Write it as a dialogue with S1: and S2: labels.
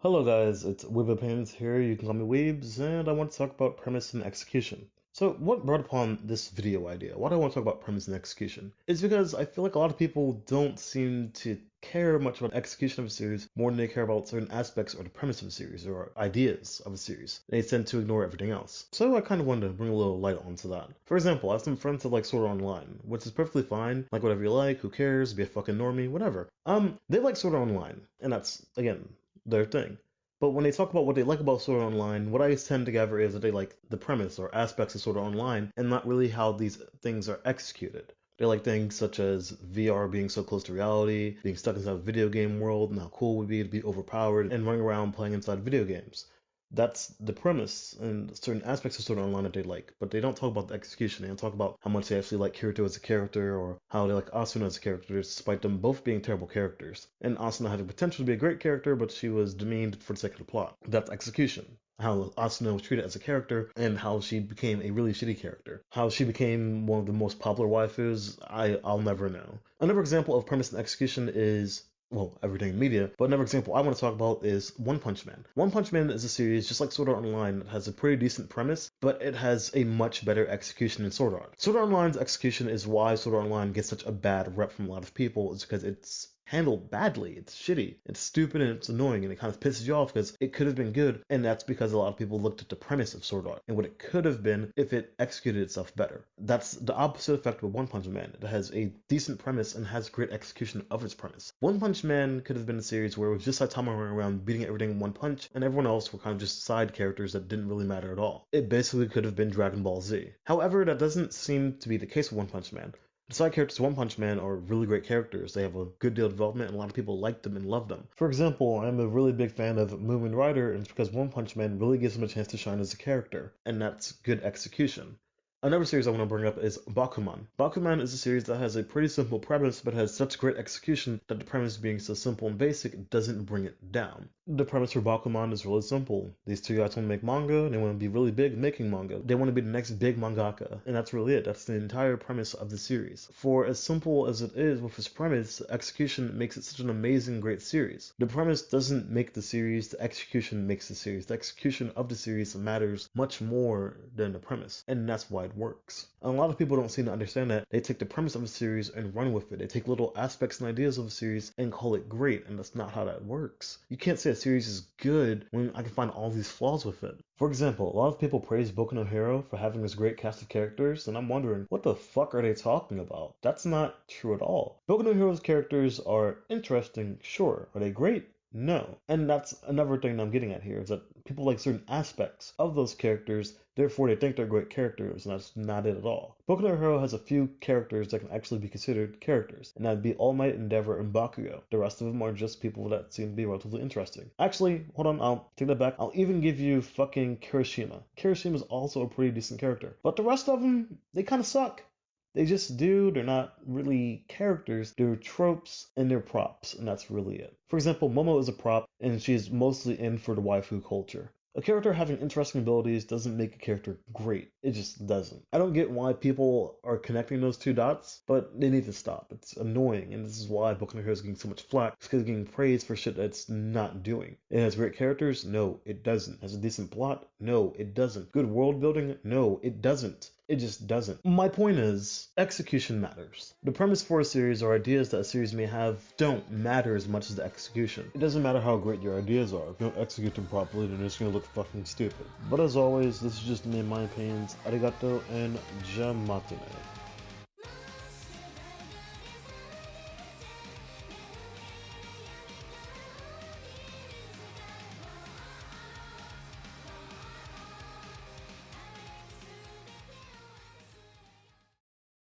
S1: Hello guys, it's Weeb Opinions here, you can call me Weebs, and I want to talk about premise and execution. So what brought upon this video idea? Why do I want to talk about premise and execution? It's because I feel like a lot of people don't seem to care much about execution of a series more than they care about certain aspects or the premise of a series or ideas of a series. They tend to ignore everything else. So I kind of wanted to bring a little light onto that. For example, I have some friends that like Sword Art Online, which is perfectly fine, like whatever you like, who cares, be a fucking normie, whatever. They like Sword Art Online, and that's, again, their thing. But when they talk about what they like about Sword Art Online, what I tend to gather is that they like the premise or aspects of Sword Art Online and not really how these things are executed. They like things such as VR being so close to reality, being stuck inside a video game world, and how cool it would be to be overpowered and running around playing inside video games. That's the premise and certain aspects of Sword Art Online that they like, but they don't talk about the execution. They don't talk about how much they actually like Kirito as a character or how they like Asuna as a character, despite them both being terrible characters. And Asuna had the potential to be a great character, but she was demeaned for the sake of the plot. That's execution. How Asuna was treated as a character and how she became a really shitty character. How she became one of the most popular waifus, I'll never know. Another example of premise and execution is everything in media, but another example I want to talk about is One Punch Man. One Punch Man is a series, just like Sword Art Online, that has a pretty decent premise, but it has a much better execution than Sword Art. Sword Art Online's execution is why Sword Art Online gets such a bad rep from a lot of people, is because it's handled badly. It's shitty, it's stupid, and it's annoying, and it kind of pisses you off because it could have been good, and that's because a lot of people looked at the premise of Sword Art and what it could have been if it executed itself better. That's the opposite effect with One Punch Man. It has a decent premise and has great execution of its premise. One Punch Man could have been a series where it was just Saitama running around beating everything in one punch, and everyone else were kind of just side characters that didn't really matter at all. It basically could have been Dragon Ball Z. However, that doesn't seem to be the case with One Punch Man. The side characters of One Punch Man are really great characters. They have a good deal of development, and a lot of people like them and love them. For example, I'm a really big fan of Moomin Rider, and it's because One Punch Man really gives him a chance to shine as a character, and that's good execution. Another series I want to bring up is Bakuman. Bakuman is a series that has a pretty simple premise, but has such great execution that the premise being so simple and basic doesn't bring it down. The premise for Bakuman is really simple. These two guys want to make manga, and they want to be really big making manga. They want to be the next big mangaka, and that's really it. That's the entire premise of the series. For as simple as it is with its premise, execution makes it such an amazing, great series. The premise doesn't make the series, the execution makes the series. The execution of the series matters much more than the premise, and that's why it works. And a lot of people don't seem to understand that. They take the premise of a series and run with it. They take little aspects and ideas of a series and call it great, and that's not how that works. You can't say a series is good when I can find all these flaws with it. For example, a lot of people praise Boku no Hero for having this great cast of characters, and I'm wondering, what the fuck are they talking about? That's not true at all. Boku no Hero's characters are interesting, sure. Are they great? No. And that's another thing that I'm getting at here, is that people like certain aspects of those characters, therefore they think they're great characters, and that's not it at all. Boku no Hero has a few characters that can actually be considered characters, and that'd be All Might, Endeavor, and Bakugo. The rest of them are just people that seem to be relatively interesting. Actually, hold on, I'll take that back. I'll even give you fucking Kirishima. Kirishima is also a pretty decent character. But the rest of them, they kind of suck. They just do, they're not really characters, they're tropes and they're props, and that's really it. For example, Momo is a prop, and she's mostly in for the waifu culture. A character having interesting abilities doesn't make a character great. It just doesn't. I don't get why people are connecting those two dots, but they need to stop. It's annoying, and this is why Boku no Hero is getting so much flack. It's because it's getting praised for shit that it's not doing. It has great characters? No, it doesn't. Has a decent plot? No, it doesn't. Good world building? No, it doesn't. It just doesn't. My point is, execution matters. The premise for a series or ideas that a series may have don't matter as much as the execution. It doesn't matter how great your ideas are. If you don't execute them properly, then it's gonna look fucking stupid. But as always, this is just me and my opinions. Arigato and jamatane.